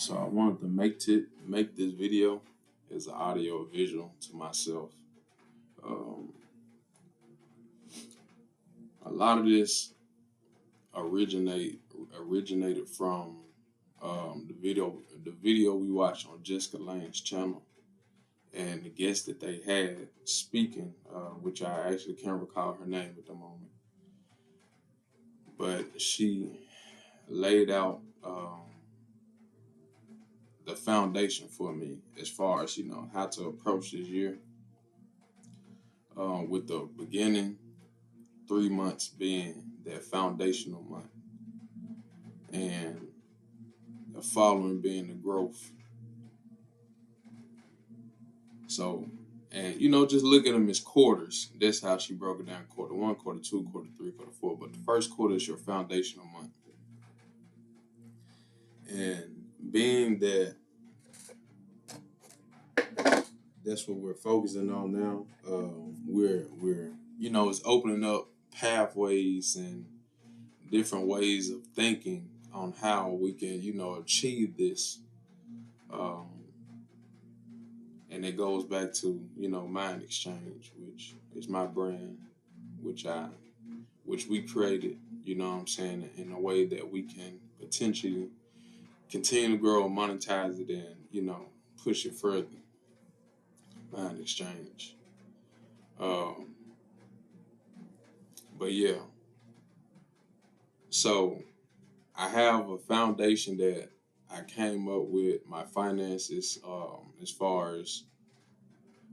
So I wanted to make this video as an audio visual to myself. Um, a lot of this originated from the video we watched on Jessica Lange's channel, and the guest that they had speaking, which I actually can't recall her name at the moment, but she laid out the foundation for me as far as how to approach this year, with the beginning 3 months being that foundational month, and the following being the growth. So, and just look at them as quarters. That's how she broke it down: quarter one, quarter two, quarter three, quarter four. But the first quarter is your foundational month, and being that that's what we're focusing on now. We're it's opening up pathways and different ways of thinking on how we can achieve this. Um, and it goes back to Mind Exchange, which is my brand, which we created. You know what I'm saying, in a way that we can potentially continue to grow and monetize it, and push it further. Mind Exchange. Um, but yeah, so I have a foundation that I came up with my finances, as far as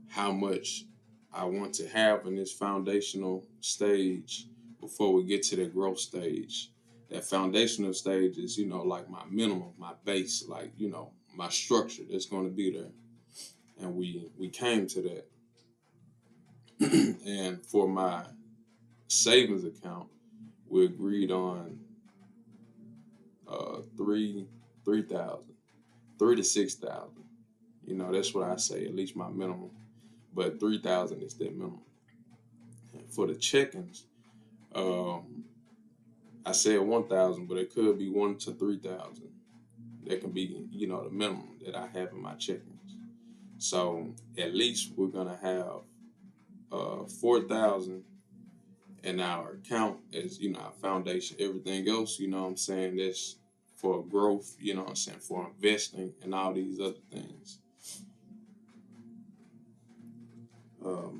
how much I want to have in this foundational stage before we get to the growth stage. That foundational stage is, like my minimum, my base, like, my structure that's going to be there. And we came to that. And for my savings account, we agreed on three thousand, 3 to 6,000. That's what I say, at least my minimum. But 3,000 is that minimum. And for the check-ins, um, I said 1,000, but it could be 1 to 3,000. That can be, the minimum that I have in my check-ins. So at least we're gonna have 4,000 in our account as our foundation. Everything else, what I'm saying, that's for growth. What I'm saying, for investing and all these other things.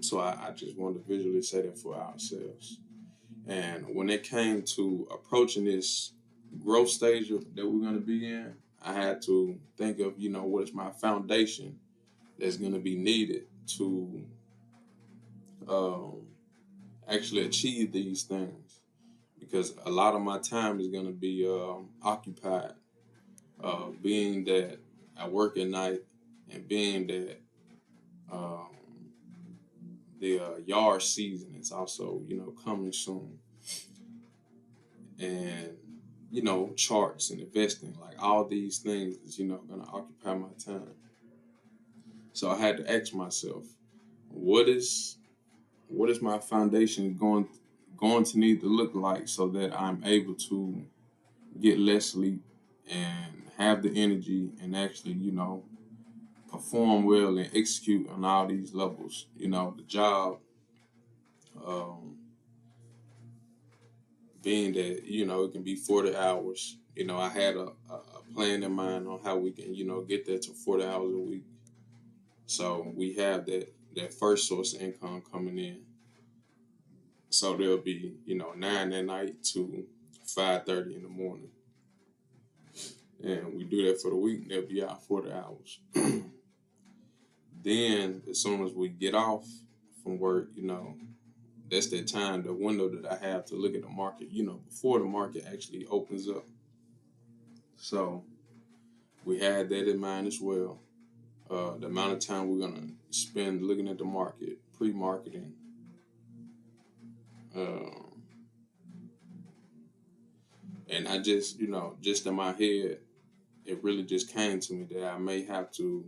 So I just wanted to visually say that for ourselves. And when it came to approaching this growth stage that we're going to be in, I had to think of, what is my foundation that's going to be needed to actually achieve these things. Because a lot of my time is going to be occupied, being that I work at night, and being that um, the yard season is also, coming soon. And, charts and investing, like all these things is, going to occupy my time. So I had to ask myself, what is my foundation going to need to look like so that I'm able to get less sleep and have the energy and actually, perform well and execute on all these levels. The job, um, being that, it can be 40 hours. I had a plan in mind on how we can, get that to 40 hours a week. So we have that first source of income coming in. So there'll be, 9 at night to 5:30 in the morning. And we do that for the week, they'll be out 40 hours. Then as soon as we get off from work, that's that time, the window that I have to look at the market, before the market actually opens up. So we had that in mind as well. The amount of time we're going to spend looking at the market, pre-marketing. And I just, just in my head, it really just came to me that I may have to,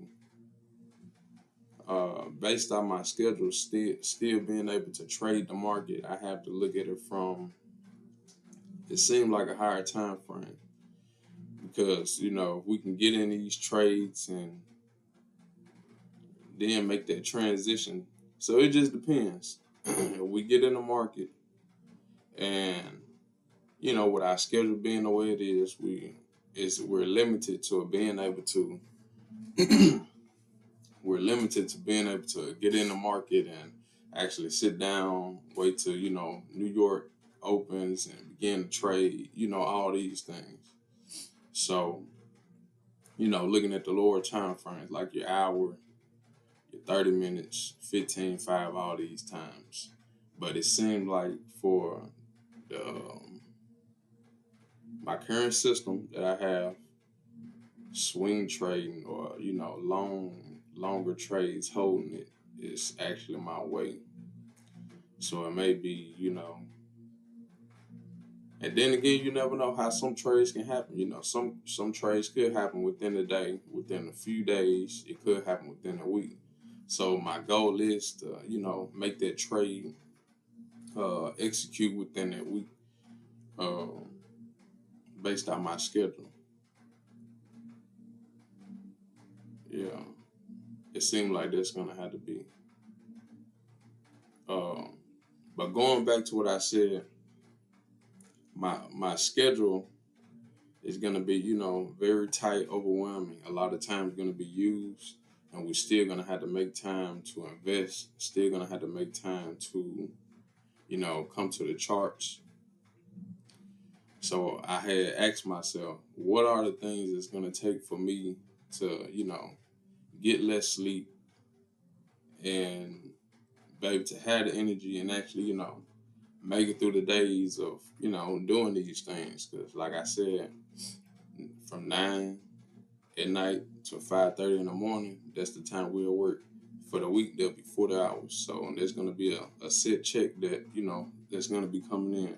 based on my schedule, still being able to trade the market, I have to look at it from, it seemed like a higher time frame. because if we can get in these trades and then make that transition. So it just depends. We get in the market, and with our schedule being the way it is, we're limited to being able to we're limited to being able to get in the market and actually sit down, wait till New York opens and begin to trade. All these things. So looking at the lower time frames, like your hour, your 30 minutes, 15, 5, all these times. But it seemed like for the, my current system that I have, swing trading or longer trades holding it is actually my way. So it may be and then again, you never know how some trades can happen. Some trades could happen within a day, within a few days. It could happen within a week. So my goal is to make that trade execute within that week, uh, based on my schedule. Yeah, it seemed like that's gonna have to be. Um, but going back to what I said, my schedule is gonna be very tight, overwhelming. A lot of time is gonna be used, and we're still gonna have to make time to invest. Still gonna have to make time to come to the charts. So I had asked myself, what are the things it's gonna take for me to get less sleep and be able to have the energy and actually make it through the days of doing these things. Because like I said, from 9 at night to 5:30 in the morning, that's the time we'll work. For the week, there'll be 40 hours. So there's going to be a set check that that's going to be coming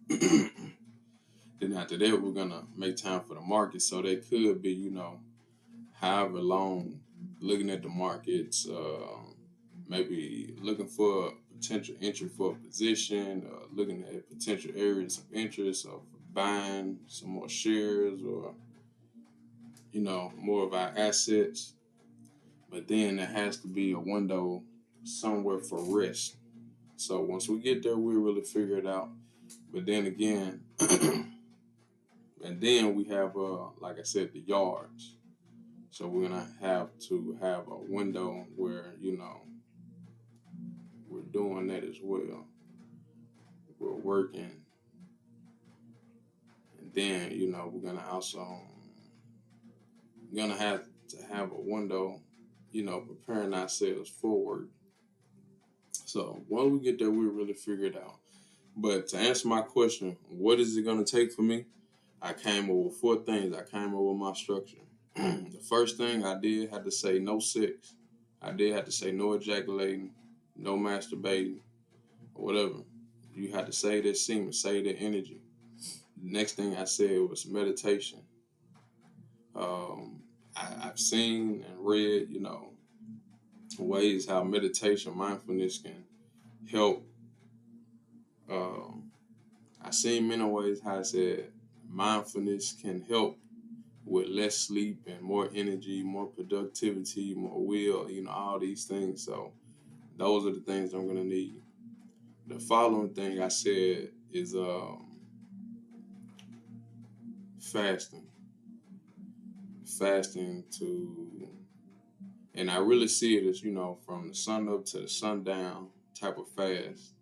in. Then after that, we're going to make time for the market. So that could be however long, looking at the markets, maybe looking for a potential entry for a position, looking at potential areas of interest of buying some more shares, or more of our assets. But then there has to be a window somewhere for rest. So once we get there, we'll really figure it out. But then again, and then we have, like I said, the yards. So we're gonna have to have a window where we're doing that as well. We're working, and then we're gonna also gonna have to have a window, preparing ourselves for work. So when we get there, we'll really figure it out. But to answer my question, what is it gonna take for me? I came up with 4 things. I came up with my structure. The first thing I did had to say no sex. I did have to say no ejaculating, no masturbating, or whatever. You had to save that semen, save that energy. The next thing I said was meditation. I've seen and read, ways how meditation, mindfulness can help. I've seen many ways how I said mindfulness can help with less sleep and more energy, more productivity, more will, all these things. So those are the things I'm gonna need. The following thing I said is fasting. Fasting to, and I really see it as, from the sun up to the sundown type of fast.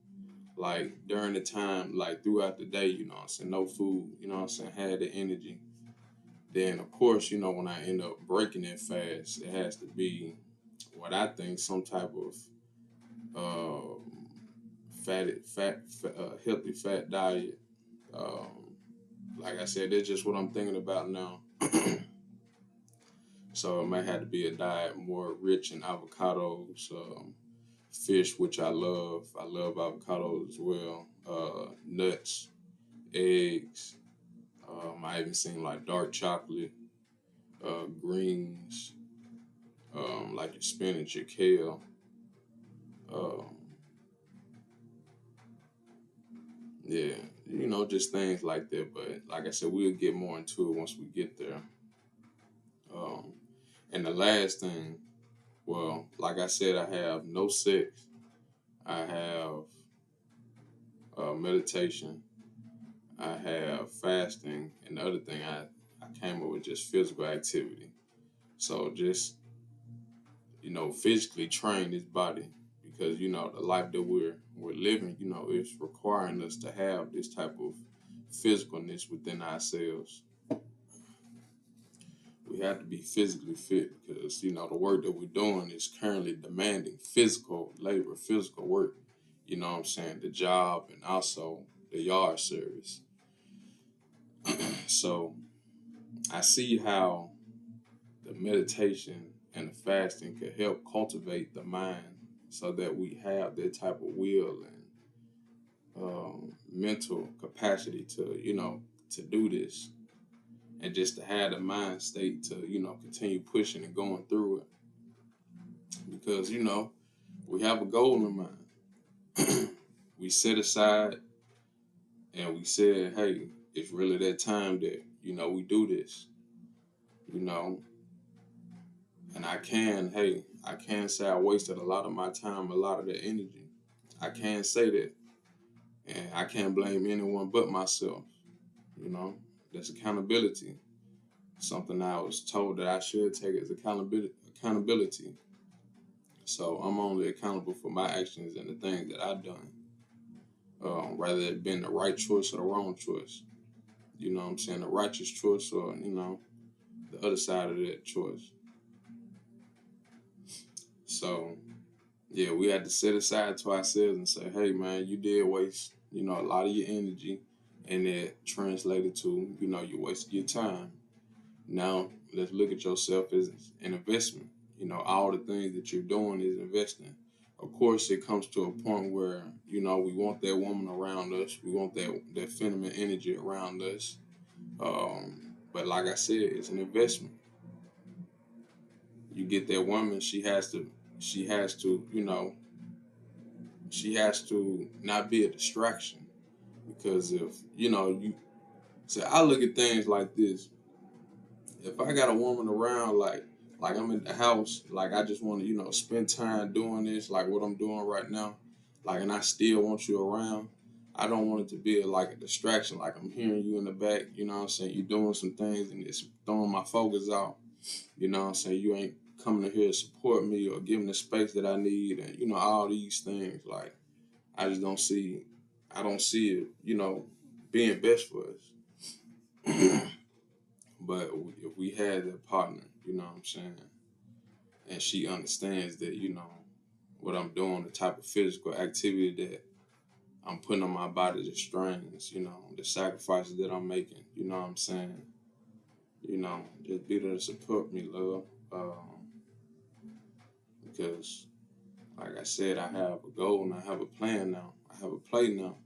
Like during the time, like throughout the day, no food, had the energy. Then of course, when I end up breaking that fast, it has to be what I think some type of healthy fat diet. Like I said, that's just what I'm thinking about now. So it might have to be a diet more rich in avocados, fish, which I love. I love avocados as well. Nuts, eggs. I even seen like dark chocolate, greens, like your spinach, your kale. Um, yeah, just things like that. But like I said, we'll get more into it once we get there. Um, and the last thing, well, like I said, I have no sex. I have meditation. I have fasting, and the other thing I came up with just physical activity. So just physically train this body because the life that we're living, it's requiring us to have this type of physicalness within ourselves. We have to be physically fit because the work that we're doing is currently demanding physical labor, physical work. You know what I'm saying? The job and also the yard service. So I see how the meditation and the fasting could help cultivate the mind so that we have that type of will and mental capacity to do this, and just to have the mind state to continue pushing and going through it, because we have a goal in mind. We set aside and we said, hey, it's really that time that we do this, you know and I can say I wasted a lot of my time, a lot of the energy. I can say that. And I can't blame anyone but myself. You know, that's accountability. Something I was told that I should take as accountability. So I'm only accountable for my actions and the things that I've done, rather it been the right choice or the wrong choice. You know what I'm saying? The righteous choice or, the other side of that choice. So yeah, we had to set aside to ourselves and say, hey man, you did waste, a lot of your energy, and that translated to, you wasted your time. Now let's look at yourself as an investment. All the things that you're doing is investing. Of course, it comes to a point where, we want that woman around us. We want that feminine energy around us. But like I said, it's an investment. You get that woman, she has to, she has to not be a distraction, because if you so I look at things like this. If I got a woman around, like I'm in the house, like I just want to spend time doing this, like what I'm doing right now, like, and I still want you around. I don't want it to be like a distraction, like I'm hearing you in the back, you know what I'm saying, you're doing some things and it's throwing my focus out. You know what I'm saying, you ain't coming to here to support me or giving the space that I need, and all these things. Like, I just don't see, I don't see it, being best for us. But if we had that partner, you know what I'm saying, and she understands that, what I'm doing, the type of physical activity that I'm putting on my body, the strains, the sacrifices that I'm making, you know what I'm saying, just be there to support me, love. Because, like I said, I have a goal and I have a plan now. I have a play now.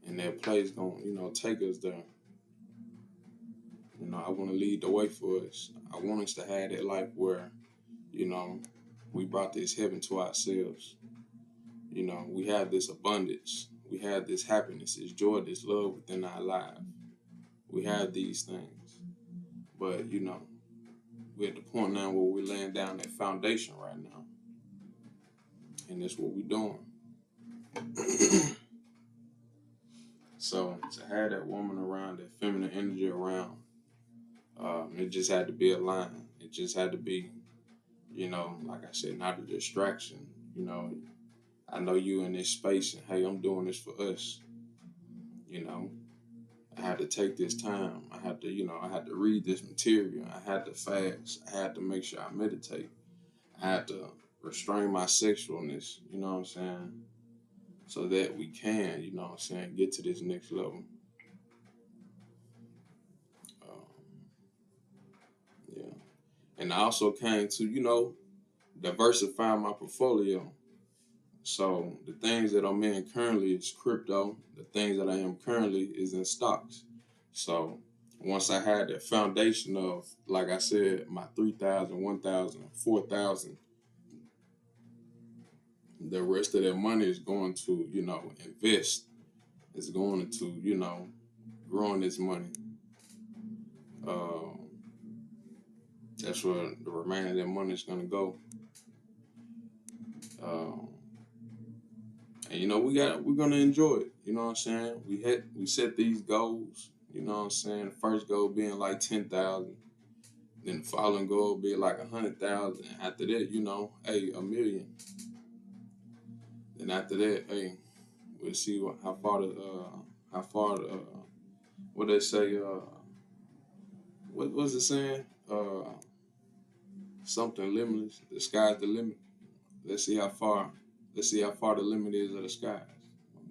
And that play is going to, take us there. I want to lead the way for us. I want us to have that life where, we brought this heaven to ourselves. We have this abundance. We have this happiness, this joy, this love within our lives. We have these things. But, we're at the point now where we're laying down that foundation right now. And that's what we're doing. So to have that woman around, that feminine energy around, it just had to be a line. It just had to be, like I said, not a distraction. I know you in this space, and hey, I'm doing this for us. I had to take this time. I had to, I had to read this material. I had to fast. I had to make sure I meditate. I had to restrain my sexualness, you know what I'm saying? So that we can, get to this next level. Um, yeah. And I also came to, diversify my portfolio. So the things that I'm in currently is crypto. The things that I am currently is in stocks. So once I had that foundation of, like I said, my 3,000, 1,000, 4,000, the rest of that money is going to, invest. is going into, growing this money. Um, that's where the remainder of that money is going to go. Um, and we're gonna enjoy it. You know what I'm saying? We set these goals. You know what I'm saying? The first goal being like 10,000. Then the following goal be like 100,000. After that, hey, 1,000,000. Then after that, hey, we'll see how far the what they say. What was it saying? Something limitless. The sky's the limit. Let's see how far. Let's see how far the limit is of the skies.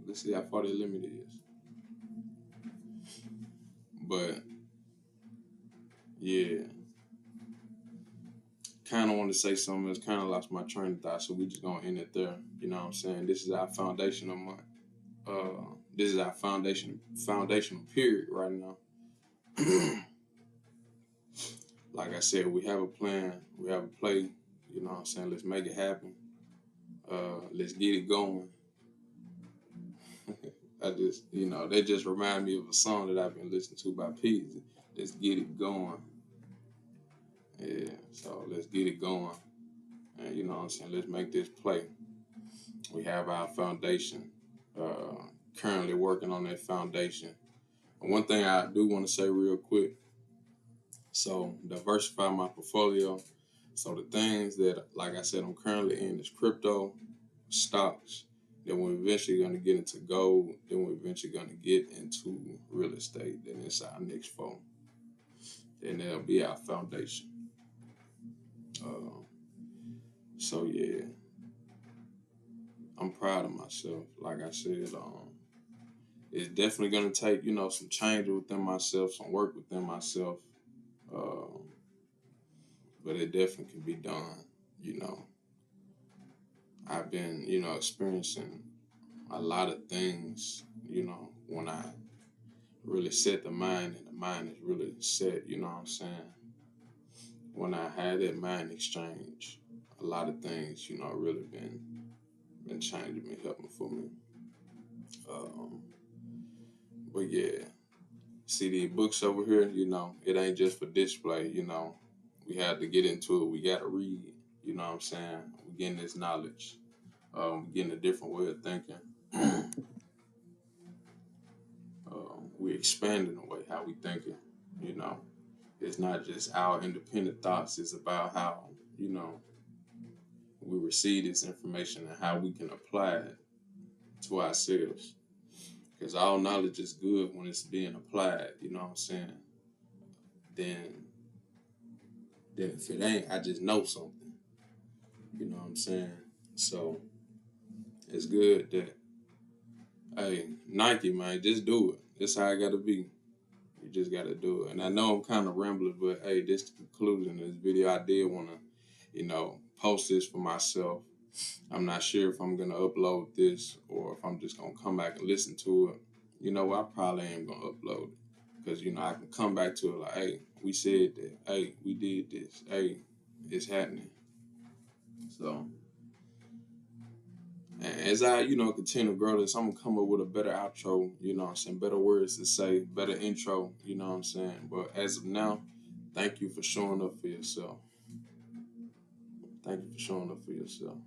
Let's see how far the limit is. But yeah, kind of want to say something else. Kind of lost my train of thought, so we just gonna end it there. You know what I'm saying? This is our foundational month. This is our foundational period right now. Like I said, we have a plan. We have a play. You know what I'm saying? Let's make it happen. Let's get it going. They just remind me of a song that I've been listening to by Peasy. Let's get it going. Yeah, so let's get it going. And you know what I'm saying? Let's make this play. We have our foundation. Currently working on that foundation. And one thing I do want to say real quick. So diversify my portfolio. So the things that, like I said, I'm currently in is crypto, stocks. Then we're eventually going to get into gold. Then we're eventually going to get into real estate. Then it's our next phone. Then that'll be our foundation. So yeah, I'm proud of myself. Like I said, it's definitely going to take, some change within myself, some work within myself. But it definitely can be done. I've been, experiencing a lot of things, when I really set the mind and the mind is really set, you know what I'm saying? When I had that mind exchange, a lot of things, really been changing me, helping for me. But yeah, see these books over here, it ain't just for display, We had to get into it. We got to read, you know what I'm saying? We're getting this knowledge. We're getting a different way of thinking. We're expanding the way how we thinking, It's not just our independent thoughts. It's about how, we receive this information and how we can apply it to ourselves. Because all knowledge is good when it's being applied, you know what I'm saying? Then if it ain't, I just know something. You know what I'm saying? So it's good that, hey, Nike, man, just do it. That's how it gotta be. You just gotta do it. And I know I'm kind of rambling, but hey, this is the conclusion of this video. I did wanna, post this for myself. I'm not sure if I'm gonna upload this or if I'm just gonna come back and listen to it. I probably ain't gonna upload it. Because, I can come back to it like, hey, we said that. Hey, we did this. Hey, it's happening. So, and as I, continue to grow this, I'm going to come up with a better outro, better words to say, better intro, you know what I'm saying? But as of now, thank you for showing up for yourself. Thank you for showing up for yourself.